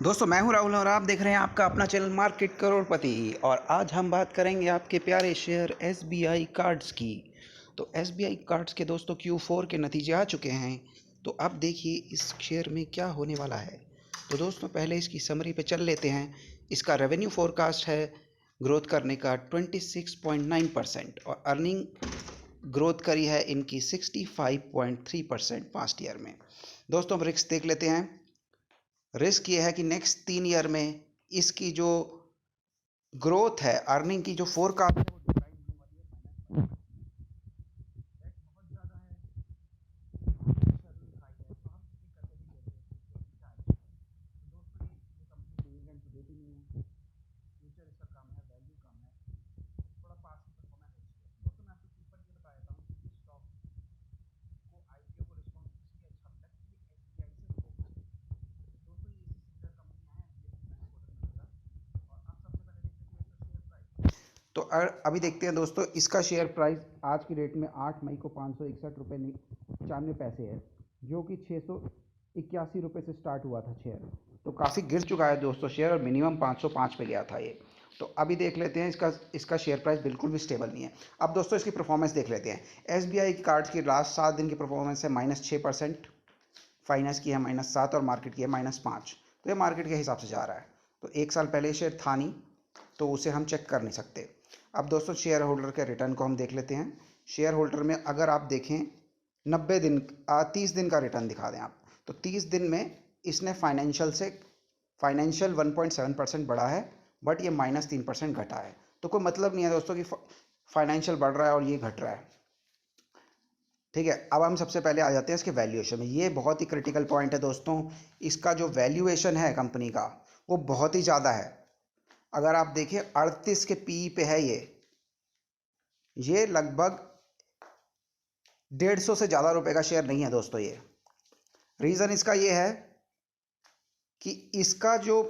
दोस्तों मैं हूं राहुल और आप देख रहे हैं आपका अपना चैनल मार्केट करोड़पति। और आज हम बात करेंगे आपके प्यारे शेयर एसबीआई कार्ड्स की। तो एसबीआई कार्ड्स के दोस्तों Q4 के नतीजे आ चुके हैं। तो अब देखिए इस शेयर में क्या होने वाला है। तो दोस्तों पहले इसकी समरी पे चल लेते हैं। इसका रेवेन्यू फोरकास्ट है ग्रोथ करने का 26.9% और अर्निंग ग्रोथ करी है इनकी 65.3% पास्ट ईयर में। दोस्तों अब रिस्क देख लेते हैं। रिस्क ये है कि नेक्स्ट 3 ईयर में इसकी जो ग्रोथ है, अर्निंग की जो फोरकास्ट है वो डिक्लाइन होने वाली है। बहुत ज़्यादा है, हाई है, तो हम इसकी करके भी लेते हैं क्या है। तो दोस्तों ये कंपनी डिविडेंड तो देती नहीं है, फ्यूचर इसका कम है, वैल्यू कम है, थोड़ा पास की परफॉर्मेंस अच्छी है। दोस्तों मैं आपको सिंपल ये बता देता हूँ कि इस स्टॉक को आईपीओ को रिस्पॉन्स इसलिए अच्छा मिला कि ये एसबीआई से रिलेटेड है। दोस्तों ये इसी सिमिलर कंपनियां हैं NSE 500 में। और अब सबसे पहले देख लेते हैं इसका शेयर प्राइस। तो अभी देखते हैं दोस्तों इसका शेयर प्राइस आज की डेट में 8 मई को 561 रुपये 95 पैसे है, जो कि 681 रुपये से स्टार्ट हुआ था शेयर। तो काफ़ी गिर चुका है दोस्तों शेयर और मिनिमम 505 पे गया था ये। तो अभी देख लेते हैं इसका शेयर प्राइस बिल्कुल भी स्टेबल नहीं है। अब दोस्तों इसकी परफॉर्मेंस देख लेते हैं। एसबीआई कार्ड्स की लास्ट 7 दिन की परफॉर्मेंस है -6%, फाइनेंस की है -7 और मार्केट की है -5। तो ये मार्केट के हिसाब से जा रहा है। तो 1 साल पहले शेयर था नहीं, तो उसे हम चेक कर नहीं सकते। अब दोस्तों शेयर होल्डर के रिटर्न को हम देख लेते हैं। शेयर होल्डर में अगर आप देखें 90 दिन 30 दिन का रिटर्न दिखा दें आप, तो 30 दिन में इसने फाइनेंशियल 1.7% बढ़ा है, बट ये -3% घटा है। तो कोई मतलब नहीं है दोस्तों कि फाइनेंशियल बढ़ रहा है और ये घट रहा है। ठीक है, अब हम सबसे पहले आ जाते हैं इसके वैल्यूएशन में। ये बहुत ही क्रिटिकल पॉइंट है दोस्तों। इसका जो वैल्यूएशन है कंपनी का वो बहुत ही ज़्यादा है। अगर आप देखें 38 के पी पे है ये लगभग 150 से ज़्यादा रुपए का शेयर नहीं है दोस्तों। ये रीज़न इसका ये है कि इसका जो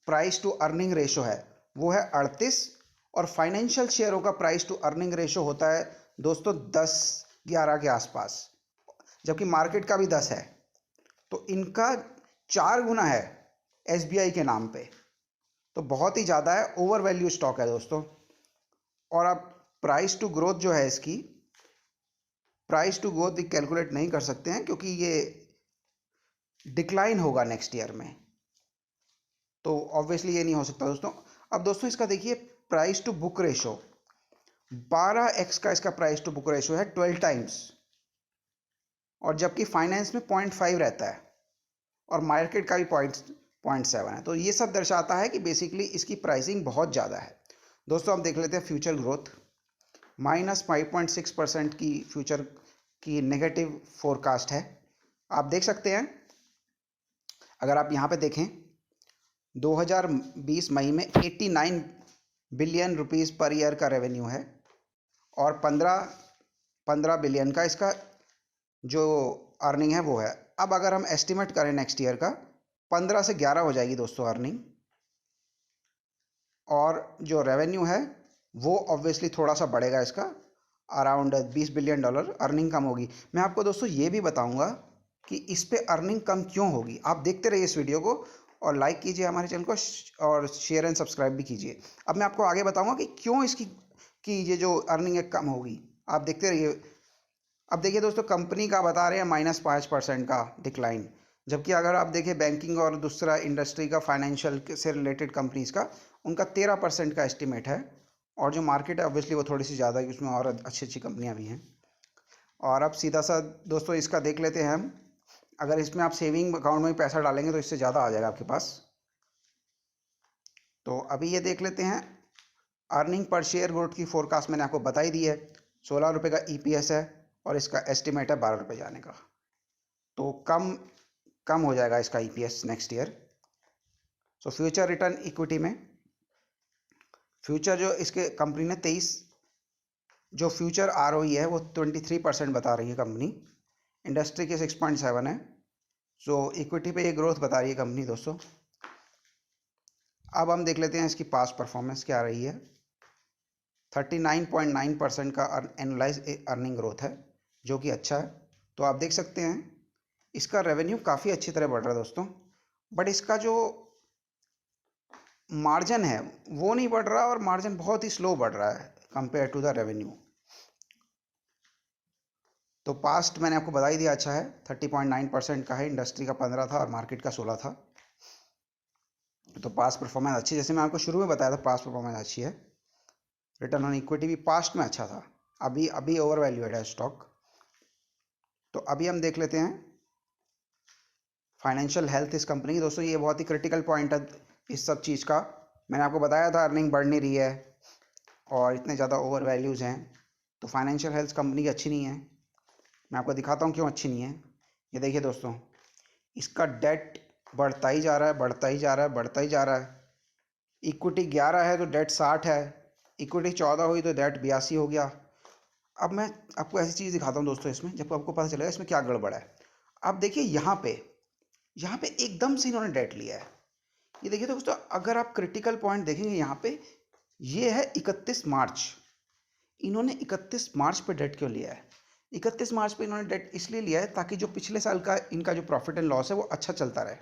प्राइस टू अर्निंग रेशो है वो है 38 और फाइनेंशियल शेयरों का प्राइस टू अर्निंग रेशो होता है दोस्तों 10-11 के आसपास, जबकि मार्केट का भी 10 है। तो इनका 4 गुना है एसबीआई के नाम पे। तो बहुत ही ज़्यादा है, ओवर वैल्यू स्टॉक है दोस्तों। और आप प्राइस टू ग्रोथ जो है इसकी, प्राइस टू ग्रोथ कैलकुलेट नहीं कर सकते हैं क्योंकि ये डिक्लाइन होगा नेक्स्ट ईयर में, तो ऑब्वियसली ये नहीं हो सकता दोस्तों। अब दोस्तों इसका देखिए price to book ratio 12x का इसका प्राइस टू बुक रेशो है, 12 टाइम्स, और जबकि फाइनेंस में 0.5 रहता है और मार्केट का भी 0.7 है। तो ये सब दर्शाता है कि बेसिकली इसकी प्राइसिंग बहुत ज़्यादा है। दोस्तों अब देख लेते हैं फ्यूचर ग्रोथ। -5.6% की फ्यूचर की नेगेटिव फोरकास्ट है। आप देख सकते हैं, अगर आप यहाँ पे देखें 2020 मई में 89 बिलियन रुपीस पर ईयर का रेवेन्यू है और 15 बिलियन का इसका जो अर्निंग है वो है। अब अगर हम एस्टिमेट करें नेक्स्ट ईयर का, 15 से 11 हो जाएगी दोस्तों अर्निंग, और जो रेवेन्यू है वो ऑब्वियसली थोड़ा सा बढ़ेगा इसका, अराउंड $20 बिलियन अर्निंग कम होगी। मैं आपको दोस्तों ये भी बताऊंगा कि इस पे अर्निंग कम क्यों होगी। आप देखते रहिए इस वीडियो को और लाइक कीजिए हमारे चैनल को और शेयर एंड सब्सक्राइब भी कीजिए। अब मैं आपको आगे बताऊंगा कि क्यों इसकी ये जो अर्निंग है कम होगी। आप देखते रहिए। अब देखिए दोस्तों कंपनी का बता रहे हैं -5% का डिक्लाइन, जबकि अगर आप देखें बैंकिंग और दूसरा इंडस्ट्री का फाइनेंशियल से रिलेटेड कंपनीज का, उनका 13% का एस्टिमेट है। और जो मार्केट है ऑब्वियसली वो थोड़ी सी ज़्यादा है, उसमें और अच्छी अच्छी कंपनियां भी हैं। और अब सीधा सा दोस्तों इसका देख लेते हैं हम। अगर इसमें आप सेविंग अकाउंट में पैसा डालेंगे तो इससे ज़्यादा आ जाएगा आपके पास। तो अभी ये देख लेते हैं। अर्निंग पर शेयर ग्रोथ की फोरकास्ट मैंने आपको बताई दी है। 16 रुपये का ईपीएस है और इसका एस्टिमेट है 12 रुपये जाने का। तो कम हो जाएगा इसका EPS next year. So future return equity में फ्यूचर जो इसके कंपनी ने 23 जो फ्यूचर आरओई है वो 23% बता रही है कंपनी। इंडस्ट्री के 6.7 है। सो इक्विटी पे ये ग्रोथ बता रही है कंपनी दोस्तों। अब हम देख लेते हैं इसकी पास्ट परफॉर्मेंस क्या रही है। 39.9% का एनुअलाइज अर्निंग ग्रोथ है, जो कि अच्छा है। तो आप देख सकते हैं इसका रेवेन्यू काफ़ी अच्छी तरह बढ़ रहा है दोस्तों। बट इसका जो मार्जिन है वो नहीं बढ़ रहा, और मार्जिन बहुत ही स्लो बढ़ रहा है कंपेयर टू द रेवेन्यू। तो पास्ट मैंने आपको बता ही दिया, अच्छा है, 30.9% का है, इंडस्ट्री का 15 था और मार्केट का 16 था। तो पास्ट परफॉर्मेंस अच्छी, जैसे मैं आपको शुरू में बताया था, पास्ट परफॉर्मेंस अच्छी है। रिटर्न ऑन इक्विटी भी पास्ट में अच्छा था, अभी अभी ओवर वैल्यूएड है स्टॉक। तो अभी हम देख लेते हैं फाइनेंशियल हेल्थ इस कंपनी की। दोस्तों ये बहुत ही क्रिटिकल पॉइंट है इस सब चीज़ का। मैंने आपको बताया था अर्निंग बढ़ नहीं रही है और इतने ज़्यादा ओवर वैल्यूज़ हैं, तो फाइनेंशियल हेल्थ कंपनी की अच्छी नहीं है। मैं आपको दिखाता हूँ क्यों अच्छी नहीं है। ये देखिए दोस्तों, इसका डेट बढ़ता ही जा रहा है, बढ़ता ही जा रहा है, बढ़ता ही जा रहा है। इक्विटी 11 है तो डेट 60 है, इक्विटी 14 हुई तो डेट 82 हो गया। अब मैं आपको ऐसी चीज़ दिखाता हूँ दोस्तों, इसमें जब आपको पता चलेगा इसमें क्या गड़बड़ है। आप देखिए यहाँ पे एकदम से इन्होंने डेट लिया है। ये देखिए दोस्तों, अगर आप क्रिटिकल पॉइंट देखेंगे यहाँ पे, ये है 31 मार्च। इन्होंने 31 मार्च पे डेट क्यों लिया है? 31 मार्च पे इन्होंने डेट इसलिए लिया है ताकि जो पिछले साल का इनका जो प्रॉफिट एंड लॉस है वो अच्छा चलता रहे।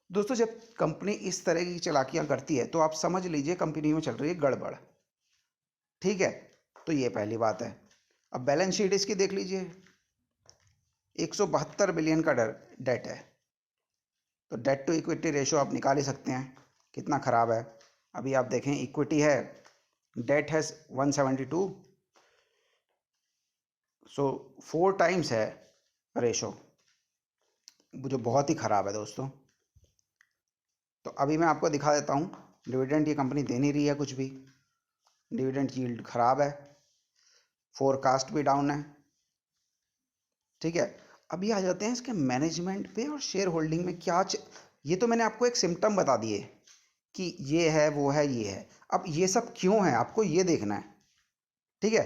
दोस्तों जब कंपनी इस तरह की चालाकियाँ करती है तो आप समझ लीजिए कंपनी में चल रही है गड़बड़। ठीक है, तो ये पहली बात है। अब बैलेंस शीट इसकी देख लीजिए, 172 बिलियन का डेट है। तो डेट टू इक्विटी रेशो आप निकाल ही सकते हैं कितना ख़राब है। अभी आप देखें, इक्विटी है, डेट है 172, सो 4 टाइम्स है रेशो, जो बहुत ही ख़राब है दोस्तों। तो अभी मैं आपको दिखा देता हूँ, डिविडेंड ये कंपनी दे नहीं रही है कुछ भी, डिविडेंड यील्ड ख़राब है, फोरकास्ट भी डाउन है। ठीक है, अभी आ जाते हैं इसके मैनेजमेंट पे और शेयर होल्डिंग में क्या ये तो मैंने आपको एक सिम्टम बता दिए कि ये है, वो है, ये है। अब ये सब क्यों है आपको ये देखना है। ठीक है,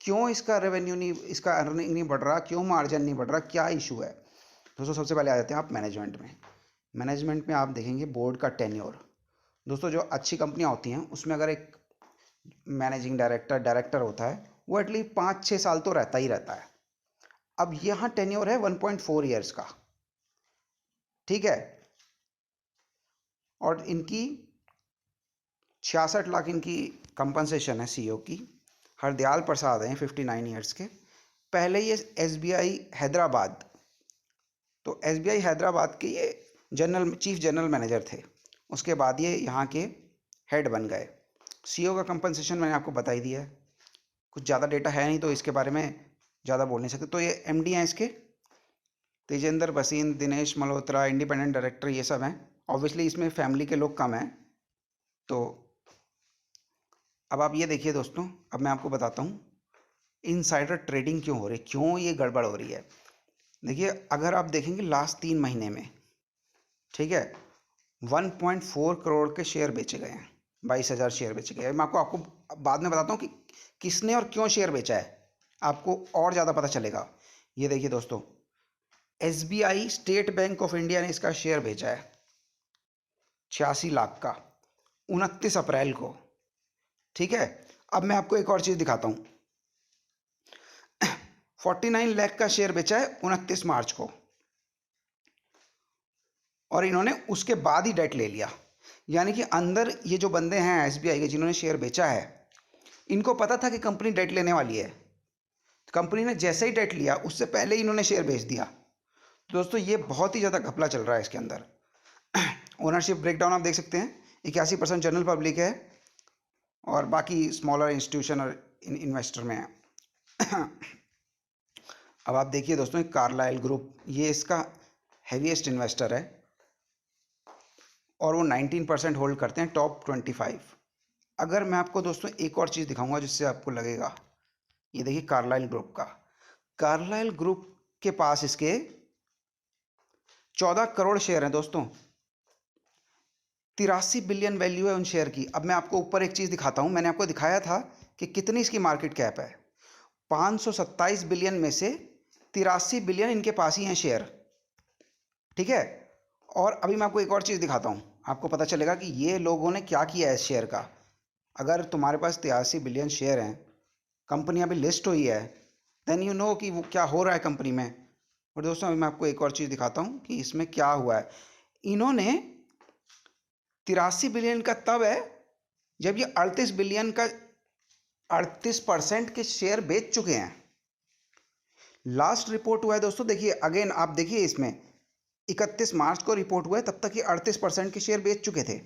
क्यों इसका रेवेन्यू नहीं, इसका अर्निंग नहीं बढ़ रहा, क्यों मार्जिन नहीं बढ़ रहा, क्या इशू है। दोस्तों सबसे पहले आ जाते हैं आप मैनेजमेंट में। मैनेजमेंट में आप देखेंगे बोर्ड का टेन्योर। दोस्तों जो अच्छी कंपनियां होती हैं उसमें अगर एक मैनेजिंग डायरेक्टर होता है, वो एटलीस्ट 5-6 साल तो रहता ही रहता है। अब यहाँ टेन्योर है 1.4 ईयर्स का। ठीक है, और इनकी 66 लाख इनकी कंपनसेशन है सीईओ की। हरदयाल प्रसाद हैं 59 ईयर्स के। पहले ये एसबीआई हैदराबाद, तो एसबीआई हैदराबाद के ये चीफ जनरल मैनेजर थे। उसके बाद ये यहाँ के हेड बन गए। सीईओ का कंपनसेशन मैंने आपको बता ही दिया है, कुछ ज़्यादा डेटा है नहीं तो इसके बारे में ज़्यादा बोल नहीं सकते। तो ये एमडी हैं इसके, तेजेंद्र भसीन, दिनेश मल्होत्रा, इंडिपेंडेंट डायरेक्टर, ये सब हैं। ऑब्वियसली इसमें फैमिली के लोग कम हैं। तो अब आप ये देखिए दोस्तों, अब मैं आपको बताता हूँ इनसाइडर ट्रेडिंग क्यों हो रही है, क्यों ये गड़बड़ हो रही है। देखिए अगर आप देखेंगे लास्ट 3 महीने में, ठीक है, 1.4 करोड़ के शेयर बेचे गए हैं, 22,000 शेयर बेचे गए हैं। मैं आपको बाद में बताता हूँ कि किसने और क्यों शेयर बेचा है, आपको और ज़्यादा पता चलेगा। ये देखिए दोस्तों, SBI state bank of India ने इसका शेयर बेचा है 86 लाख का, 29 अप्रैल को। ठीक है, अब मैं आपको एक और चीज़ दिखाता हूँ, 49 लाख का शेयर बेचा है 29 मार्च को, और इन्होंने उसके बाद ही डेट ले लिया। यानी कि अंदर ये जो बंदे हैं एसबीआई के जिन्होंने शेयर बेचा है, इनको पता था कि कंपनी डेट लेने वाली है। कंपनी ने जैसे ही डेट लिया उससे पहले ही इन्होंने शेयर बेच दिया। दोस्तों ये बहुत ही ज़्यादा घपला चल रहा है इसके अंदर। ओनरशिप ब्रेकडाउन आप देख सकते हैं, 81% जनरल पब्लिक है और बाकी स्मॉलर इंस्टीट्यूशन और इन्वेस्टर में है। अब आप देखिए दोस्तों, कार्लाइल ग्रुप ये इसका हैवीएस्ट इन्वेस्टर है और वो 19% होल्ड करते हैं टॉप 25। अगर मैं आपको दोस्तों एक और चीज़ दिखाऊंगा जिससे आपको लगेगा, ये देखिए कार्लाइल ग्रुप का, कार्लाइल ग्रुप के पास इसके 14 करोड़ शेयर हैं दोस्तों, 83 बिलियन वैल्यू है उन शेयर की। अब मैं आपको ऊपर एक चीज़ दिखाता हूँ, मैंने आपको दिखाया था कि कितनी इसकी मार्केट कैप है। 527 बिलियन में से 83 बिलियन इनके पास ही हैं शेयर। ठीक है, और अभी मैं आपको एक और चीज़ दिखाता हूँ, आपको पता चलेगा कि ये लोगों ने क्या किया है इस शेयर का। अगर तुम्हारे पास 83 बिलियन शेयर हैं, कंपनी अभी लिस्ट हुई है, देन यू नो कि वो क्या हो रहा है कंपनी में। और दोस्तों अभी मैं आपको एक और चीज़ दिखाता हूँ कि इसमें क्या हुआ है। इन्होंने 83 बिलियन का तब है जब ये 38 बिलियन का 38% के शेयर बेच चुके हैं। लास्ट रिपोर्ट हुआ है दोस्तों, देखिए अगेन आप देखिए इसमें 31 मार्च को रिपोर्ट हुआ है, तब तक ये 38% के शेयर बेच चुके थे।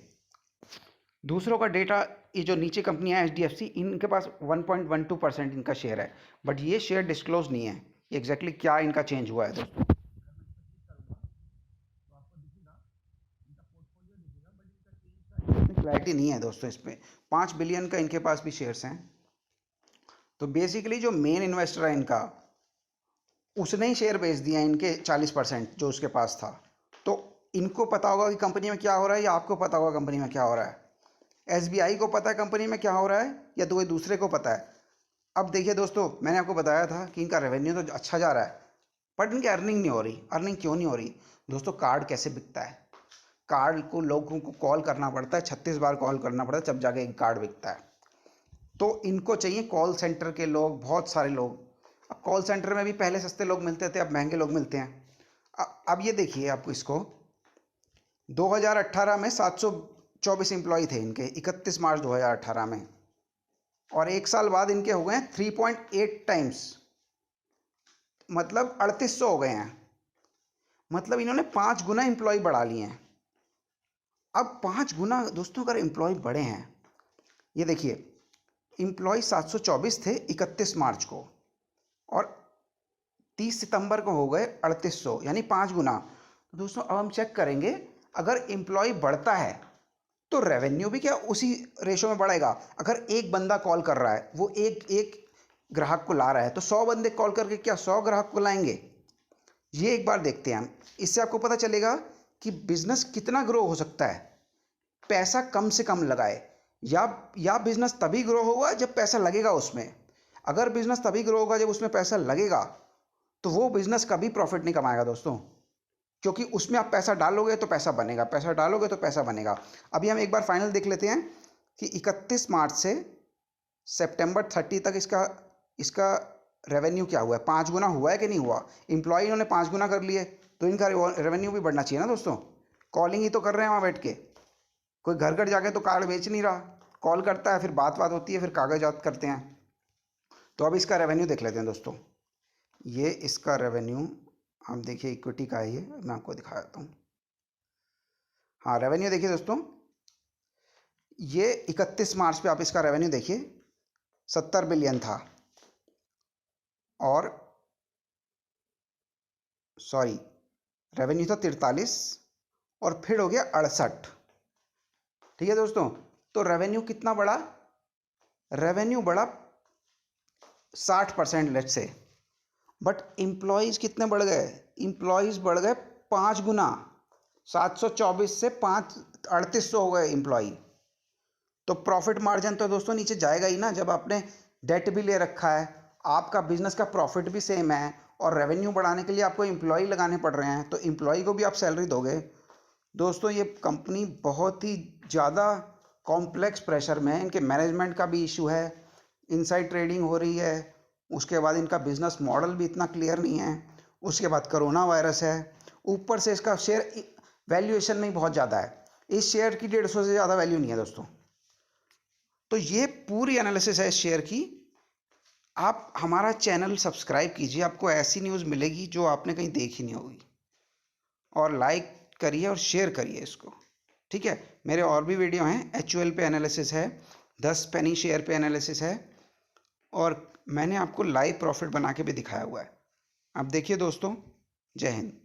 दूसरों का डेटा, ये जो नीचे कंपनी है HDFC, इनके पास 1.12% इनका शेयर है, बट ये शेयर डिस्क्लोज नहीं है एग्जैक्टली क्या इनका चेंज हुआ है दोस्तों। क्लैरिटी नहीं है दोस्तों इसमें। 5 बिलियन का इनके पास भी शेयर्स हैं। तो बेसिकली जो मेन इन्वेस्टर है इनका, उसने ही शेयर बेच दिया इनके 40% जो उसके पास था। तो इनको पता होगा कि कंपनी में क्या हो रहा है, या आपको पता होगा कंपनी में क्या हो रहा है? SBI को पता है कंपनी में क्या हो रहा है, या कोई दूसरे को पता है? अब देखिए दोस्तों, मैंने आपको बताया था कि इनका रेवेन्यू तो अच्छा जा रहा है, बट इनकी अर्निंग नहीं हो रही। अर्निंग क्यों नहीं हो रही दोस्तों? कार्ड कैसे बिकता है? कार्ड को लोगों को कॉल करना पड़ता है, 36 बार कॉल करना पड़ता है, जब जाके एक कार्ड बिकता है। तो इनको चाहिए कॉल सेंटर के लोग, बहुत सारे लोग। अब कॉल सेंटर में भी पहले सस्ते लोग मिलते थे, अब महंगे लोग मिलते हैं। अब ये देखिए आपको, इसको 2018 में 724 एम्प्लॉय थे इनके 31 मार्च 2018 में, और एक साल बाद इनके हो गए हैं 3.8 टाइम्स, मतलब 3800 हो गए हैं। मतलब इन्होंने 5 गुना एम्प्लॉय बढ़ा लिए हैं। अब 5 गुना दोस्तों अगर एम्प्लॉय बढ़े हैं, ये देखिए एम्प्लॉय 724 थे 31 मार्च को, और 30 सितंबर को हो गए 3800, यानी 5 गुना। तो दोस्तों अब हम चेक करेंगे, अगर एम्प्लॉय बढ़ता है तो रेवेन्यू भी क्या उसी रेशो में बढ़ेगा। अगर एक बंदा कॉल कर रहा है, वो एक ग्राहक को ला रहा है, तो 100 बंदे कॉल करके क्या 100 ग्राहक को लाएंगे? ये एक बार देखते हैं हम। इससे आपको पता चलेगा कि बिजनेस कितना ग्रो हो सकता है। पैसा कम से कम लगाए, या बिजनेस तभी ग्रो होगा जब पैसा लगेगा उसमें। अगर बिजनेस तभी ग्रो होगा जब उसमें पैसा लगेगा, तो वो बिजनेस कभी प्रॉफिट नहीं कमाएगा दोस्तों, क्योंकि उसमें आप पैसा डालोगे तो पैसा बनेगा, पैसा डालोगे तो पैसा बनेगा। अभी हम एक बार फाइनल देख लेते हैं कि 31 मार्च से सितंबर 30 तक इसका रेवेन्यू क्या हुआ है, 5 गुना हुआ है कि नहीं हुआ। एम्प्लॉय इन्होंने 5 गुना कर लिए, तो इनका रेवेन्यू भी बढ़ना चाहिए ना दोस्तों। कॉलिंग ही तो कर रहे हैं वहाँ बैठ के, कोई घर घर जाके तो कार्ड बेच नहीं रहा, कॉल करता है, फिर बात होती है, फिर कागजात करते हैं। तो अब इसका रेवेन्यू देख लेते हैं दोस्तों। ये इसका रेवेन्यू आप देखिए, इक्विटी का है ये, मैं आपको दिखा देता हूँ। हाँ, रेवेन्यू देखिए दोस्तों, ये 31 मार्च पे आप इसका रेवेन्यू देखिए 70 बिलियन था, और सॉरी रेवेन्यू था 43, और फिर हो गया 68। ठीक है दोस्तों, तो रेवेन्यू कितना बढ़ा? रेवेन्यू बढ़ा 60% लेट से, बट एम्प्लॉयज़ कितने बढ़ गए? एम्प्लॉयज़ बढ़ गए 5 गुना, 724 से 5 3800 हो गए एम्प्लॉय। तो प्रॉफिट मार्जिन तो दोस्तों नीचे जाएगा ही ना, जब आपने डेट भी ले रखा है, आपका बिजनेस का प्रॉफिट भी सेम है, और रेवेन्यू बढ़ाने के लिए आपको एम्प्लॉय लगाने पड़ रहे हैं, तो एम्प्लॉय को भी आप सैलरी दोगे। दोस्तों ये कंपनी बहुत ही ज़्यादा कॉम्प्लेक्स प्रेशर में है, इनके मैनेजमेंट का भी इशू है, इनसाइड ट्रेडिंग हो रही है, उसके बाद इनका बिजनेस मॉडल भी इतना क्लियर नहीं है, उसके बाद कोरोना वायरस है, ऊपर से इसका शेयर वैल्यूएशन में बहुत ज़्यादा है। इस शेयर की 150 से ज़्यादा वैल्यू नहीं है दोस्तों। तो ये पूरी एनालिसिस है इस शेयर की। आप हमारा चैनल सब्सक्राइब कीजिए, आपको ऐसी न्यूज़ मिलेगी जो आपने कहीं देखी नहीं होगी, और लाइक करिए और शेयर करिए इसको। ठीक है, मेरे और भी वीडियो हैं, HUL पे एनालिसिस है, 10 पेनी शेयर पे एनालिसिस है, और मैंने आपको लाइव प्रॉफिट बना के भी दिखाया हुआ है। आप देखिए दोस्तों, जय हिंद।